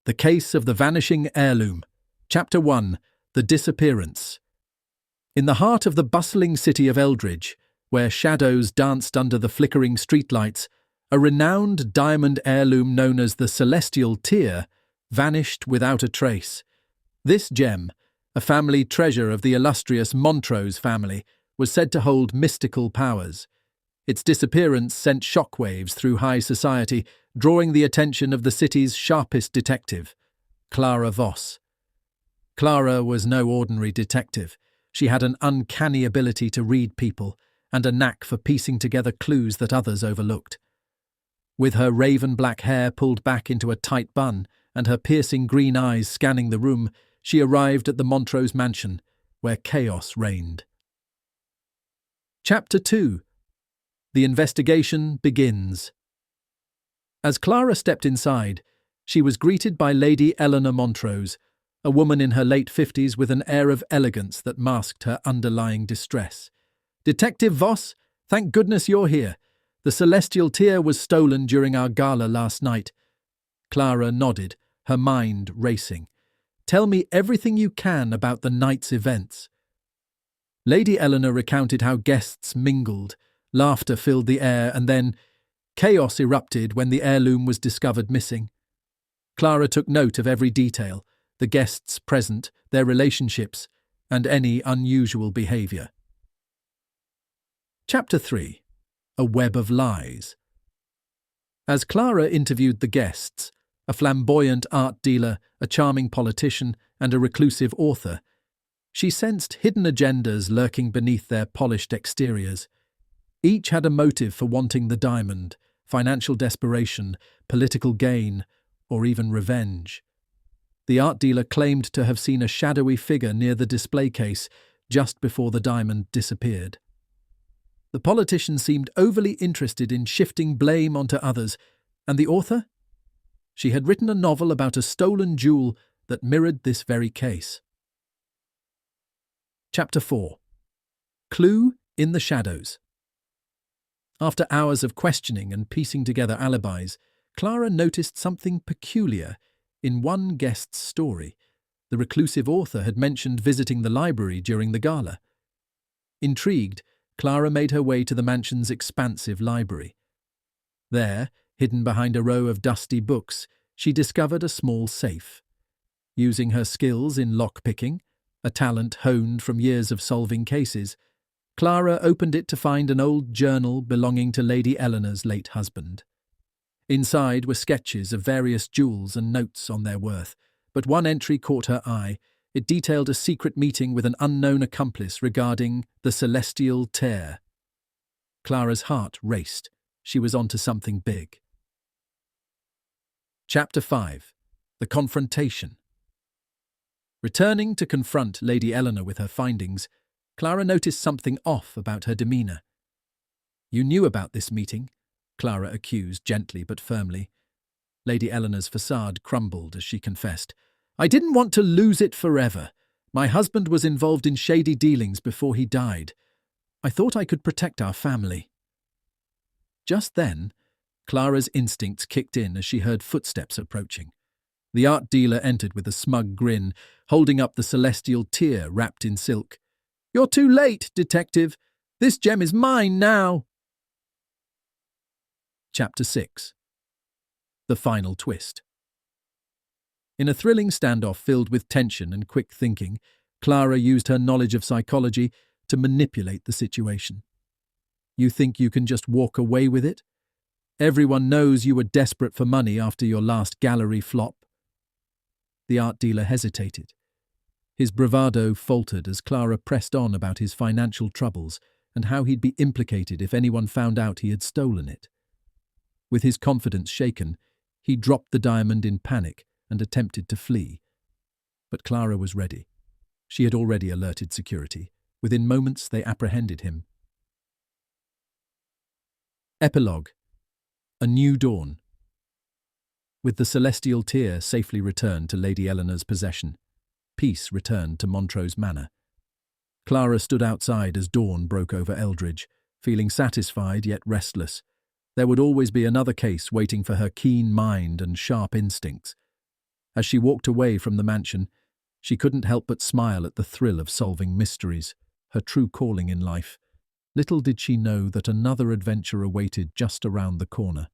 The Case of the Vanishing Heirloom. Chapter 1. The Disappearance. In the heart of the bustling city of Eldridge, where shadows danced under the flickering streetlights, a renowned diamond heirloom known as the Celestial Tear vanished without a trace. This gem, a family treasure of the illustrious Montrose family, was said to hold mystical powers. Its disappearance sent shockwaves through high society, drawing the attention of the city's sharpest detective, Clara Voss. Clara was no ordinary detective. She had an uncanny ability to read people and a knack for piecing together clues that others overlooked. With her raven-black hair pulled back into a tight bun and her piercing green eyes scanning the room, she arrived at the Montrose mansion, where chaos reigned. Chapter 2. The investigation begins. As Clara stepped inside, she was greeted by Lady Eleanor Montrose, a woman in her late 50s with an air of elegance that masked her underlying distress. "Detective Voss, thank goodness you're here. The Celestial Tear was stolen during our gala last night." Clara nodded, her mind racing. "Tell me everything you can about the night's events." Lady Eleanor recounted how guests mingled, laughter filled the air, and then chaos erupted when the heirloom was discovered missing. Clara took note of every detail, the guests present, their relationships, and any unusual behaviour. Chapter 3. A Web of Lies. As Clara interviewed the guests, a flamboyant art dealer, a charming politician, and a reclusive author, she sensed hidden agendas lurking beneath their polished exteriors. Each had a motive for wanting the diamond: financial desperation, political gain, or even revenge. The art dealer claimed to have seen a shadowy figure near the display case just before the diamond disappeared. The politician seemed overly interested in shifting blame onto others, and the author? She had written a novel about a stolen jewel that mirrored this very case. Chapter 4. Clue in the Shadows. After hours of questioning and piecing together alibis, Clara noticed something peculiar in one guest's story. The reclusive author had mentioned visiting the library during the gala. Intrigued, Clara made her way to the mansion's expansive library. There, hidden behind a row of dusty books, she discovered a small safe. Using her skills in lock-picking, a talent honed from years of solving cases, Clara opened it to find an old journal belonging to Lady Eleanor's late husband. Inside were sketches of various jewels and notes on their worth, but one entry caught her eye. It detailed a secret meeting with an unknown accomplice regarding the Celestial Tear. Clara's heart raced. She was onto something big. Chapter 5. The Confrontation. Returning to confront Lady Eleanor with her findings, Clara noticed something off about her demeanour. "You knew about this meeting?" Clara accused, gently but firmly. Lady Eleanor's facade crumbled as she confessed. "I didn't want to lose it forever. My husband was involved in shady dealings before he died. I thought I could protect our family." Just then, Clara's instincts kicked in as she heard footsteps approaching. The art dealer entered with a smug grin, holding up the Celestial Tear wrapped in silk. "You're too late, detective. This gem is mine now." Chapter 6. The Final Twist. In a thrilling standoff filled with tension and quick thinking, Clara used her knowledge of psychology to manipulate the situation. "You think you can just walk away with it? Everyone knows you were desperate for money after your last gallery flop." The art dealer hesitated. His bravado faltered as Clara pressed on about his financial troubles and how he'd be implicated if anyone found out he had stolen it. With his confidence shaken, he dropped the diamond in panic and attempted to flee. But Clara was ready. She had already alerted security. Within moments, they apprehended him. Epilogue. A New Dawn. With the Celestial Tear safely returned to Lady Eleanor's possession, peace returned to Montrose Manor. Clara stood outside as dawn broke over Eldridge, feeling satisfied yet restless. There would always be another case waiting for her keen mind and sharp instincts. As she walked away from the mansion, she couldn't help but smile at the thrill of solving mysteries, her true calling in life. Little did she know that another adventure awaited just around the corner.